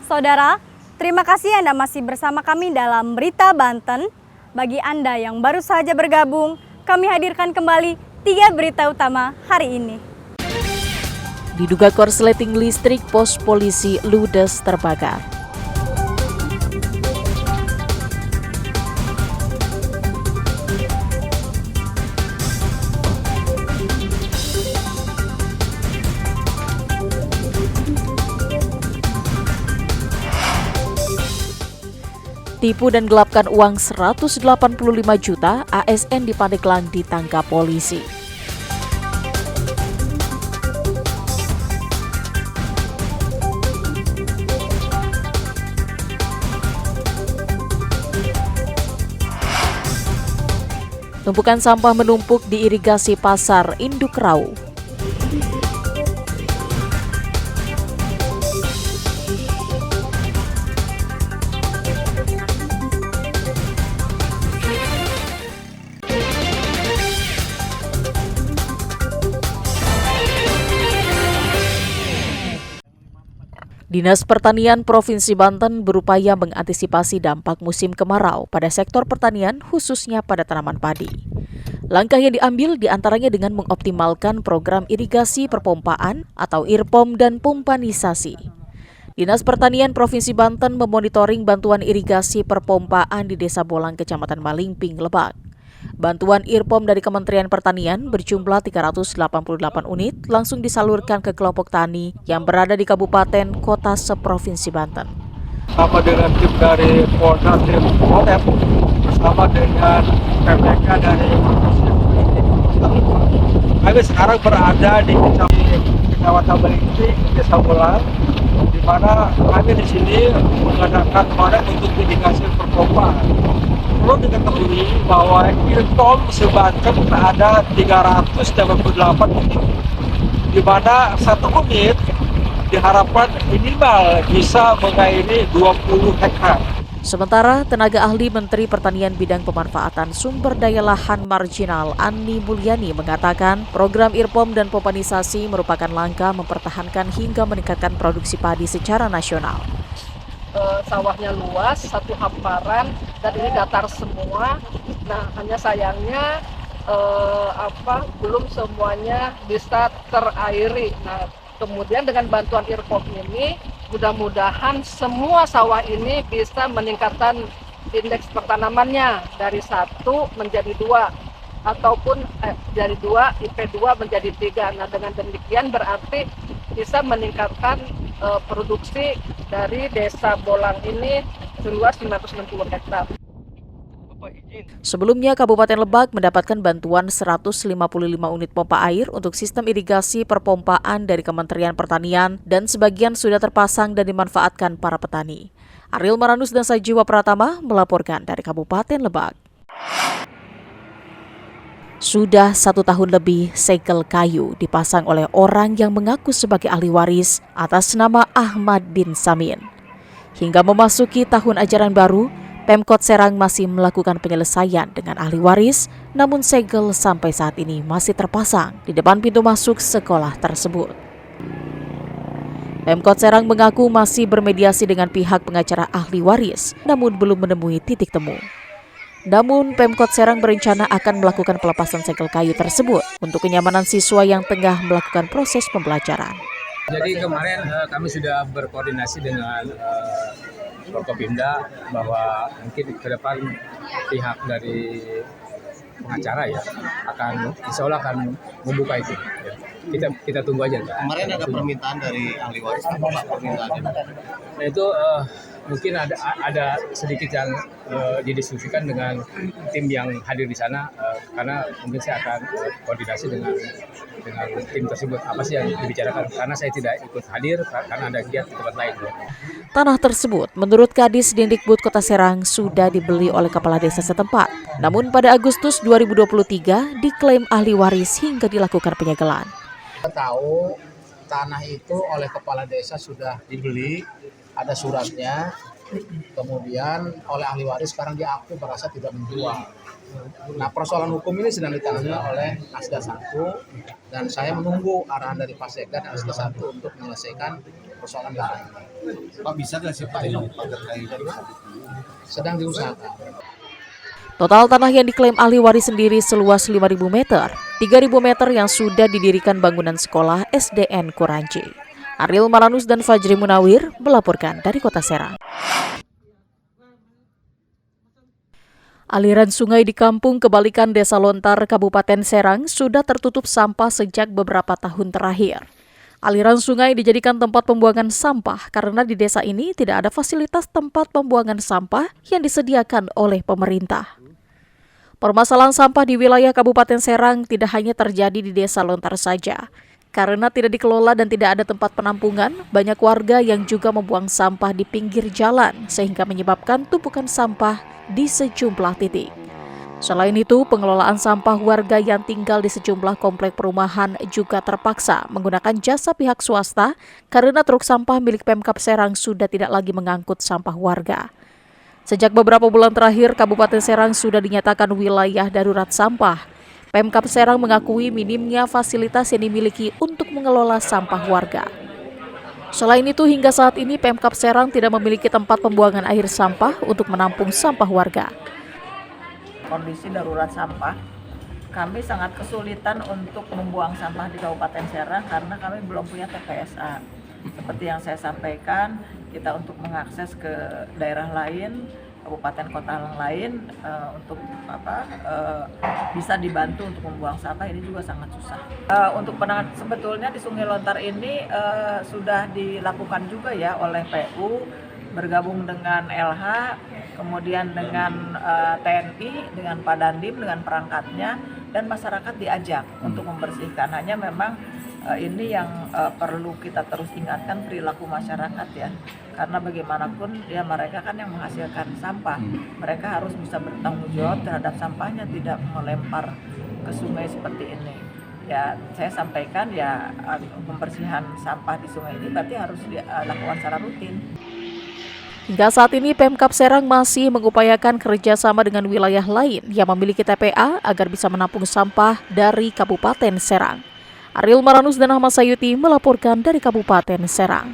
Saudara, terima kasih Anda masih bersama kami dalam Berita Banten. Bagi Anda yang baru saja bergabung, kami hadirkan kembali 3 berita utama hari ini. Diduga korsleting listrik, pos polisi ludes terbakar. Tipu dan gelapkan uang 185 juta, ASN di Pandeglang ditangkap polisi. Tumpukan sampah menumpuk di irigasi pasar Induk Rau. Dinas Pertanian Provinsi Banten berupaya mengantisipasi dampak musim kemarau pada sektor pertanian, khususnya pada tanaman padi. Langkah yang diambil diantaranya dengan mengoptimalkan program irigasi perpompaan atau IRPOM dan pompanisasi. Dinas Pertanian Provinsi Banten memonitoring bantuan irigasi perpompaan di Desa Bolang, Kecamatan Malingping, Lebak. Bantuan IRPOM dari Kementerian Pertanian berjumlah 388 unit langsung disalurkan ke kelompok tani yang berada di kabupaten kota seprovinsi Banten. Sama dengan tim dari Polda Polep bersama dengan PPK dari kami sekarang berada di Kecamatan Malingping, Desa Bolang, di mana kami di sini mengadakan proyek untuk irigasi perpompaan. Perlu diketahui bahwa IRPOM sebanten ada 388 unit, di mana satu unit diharapkan minimal bisa mengairi 20 hektar. Sementara tenaga ahli Menteri Pertanian bidang pemanfaatan sumber daya lahan marginal Ani Mulyani mengatakan program IRPOM dan pompanisasi merupakan langkah mempertahankan hingga meningkatkan produksi padi secara nasional. Sawahnya luas, satu hamparan, dan ini datar semua. Nah, hanya sayangnya belum semuanya bisa terairi. Nah, kemudian dengan bantuan IRPOM ini, mudah-mudahan semua sawah ini bisa meningkatkan indeks pertanamannya dari 1 menjadi 2, ataupun dari 2, IP2 menjadi 3. Nah, dengan demikian berarti bisa meningkatkan produksi dari Desa Bolang ini seluas 560 hektar. Sebelumnya, Kabupaten Lebak mendapatkan bantuan 155 unit pompa air untuk sistem irigasi perpompaan dari Kementerian Pertanian dan sebagian sudah terpasang dan dimanfaatkan para petani. Ariel Maranus dan Sajiwa Pratama melaporkan dari Kabupaten Lebak. Sudah 1 tahun lebih segel kayu dipasang oleh orang yang mengaku sebagai ahli waris atas nama Ahmad bin Samin. Hingga memasuki tahun ajaran baru, Pemkot Serang masih melakukan penyelesaian dengan ahli waris, namun segel sampai saat ini masih terpasang di depan pintu masuk sekolah tersebut. Pemkot Serang mengaku masih bermediasi dengan pihak pengacara ahli waris, namun belum menemui titik temu. Namun, Pemkot Serang berencana akan melakukan pelepasan segel kayu tersebut untuk kenyamanan siswa yang tengah melakukan proses pembelajaran. Jadi kemarin kami sudah berkoordinasi dengan Forkopimda bahwa mungkin ke depan pihak dari pengacara ya insya Allah akan membuka itu. Kita tunggu aja. Kemarin ada permintaan dari ahli waris, apa Pak permintaannya? Nah itu mungkin ada sedikit yang didiskusikan dengan tim yang hadir di sana, karena mungkin saya akan koordinasi dengan tim tersebut apa sih yang dibicarakan, karena saya tidak ikut hadir karena ada kegiatan di tempat lain. Tanah tersebut menurut Kadis Dindikbud Kota Serang sudah dibeli oleh kepala desa setempat. Namun pada Agustus 2023 diklaim ahli waris hingga dilakukan penyegelan. Kita tahu tanah itu oleh kepala desa sudah dibeli, ada suratnya, kemudian oleh ahli waris sekarang diaku merasa tidak menjual. Nah, persoalan hukum ini sedang ditangani oleh Nasda 1 dan saya menunggu arahan dari Pak Sekda dan Nasda 1 untuk menyelesaikan persoalan lain. Pak, bisa nggak sih Pak ini terkait Sedang diusahakan. Total tanah yang diklaim ahli waris sendiri seluas 5.000 meter, 3.000 meter yang sudah didirikan bangunan sekolah SDN Kuranci. Ariel Maranus dan Fajri Munawir melaporkan dari Kota Serang. Aliran sungai di Kampung Kebalikan Desa Lontar, Kabupaten Serang sudah tertutup sampah sejak beberapa tahun terakhir. Aliran sungai dijadikan tempat pembuangan sampah karena di desa ini tidak ada fasilitas tempat pembuangan sampah yang disediakan oleh pemerintah. Permasalahan sampah di wilayah Kabupaten Serang tidak hanya terjadi di Desa Lontar saja. Karena tidak dikelola dan tidak ada tempat penampungan, banyak warga yang juga membuang sampah di pinggir jalan sehingga menyebabkan tumpukan sampah di sejumlah titik. Selain itu, pengelolaan sampah warga yang tinggal di sejumlah komplek perumahan juga terpaksa menggunakan jasa pihak swasta karena truk sampah milik Pemkab Serang sudah tidak lagi mengangkut sampah warga. Sejak beberapa bulan terakhir, Kabupaten Serang sudah dinyatakan wilayah darurat sampah. Pemkab Serang mengakui minimnya fasilitas yang dimiliki untuk mengelola sampah warga. Selain itu, hingga saat ini Pemkab Serang tidak memiliki tempat pembuangan akhir sampah untuk menampung sampah warga. Kondisi darurat sampah, kami sangat kesulitan untuk membuang sampah di Kabupaten Serang karena kami belum punya TPSA. Seperti yang saya sampaikan, kita untuk mengakses ke daerah lain, kabupaten kota lain untuk bisa dibantu untuk membuang sampah ini juga sangat susah. Untuk penanganan sebetulnya di Sungai Lontar ini sudah dilakukan juga ya oleh PU bergabung dengan LH, kemudian dengan TNI, dengan Padandim, dengan perangkatnya, dan masyarakat diajak untuk membersihkan. Hanya memang ini yang perlu kita terus ingatkan perilaku masyarakat ya, karena bagaimanapun ya mereka kan yang menghasilkan sampah, mereka harus bisa bertanggung jawab terhadap sampahnya, tidak melempar ke sungai seperti ini. Ya saya sampaikan ya pembersihan sampah di sungai ini berarti harus dilakukan secara rutin. Hingga saat ini Pemkab Serang masih mengupayakan kerjasama dengan wilayah lain yang memiliki TPA agar bisa menampung sampah dari Kabupaten Serang. Ariel Maranus dan Ahmad Sayuti melaporkan dari Kabupaten Serang.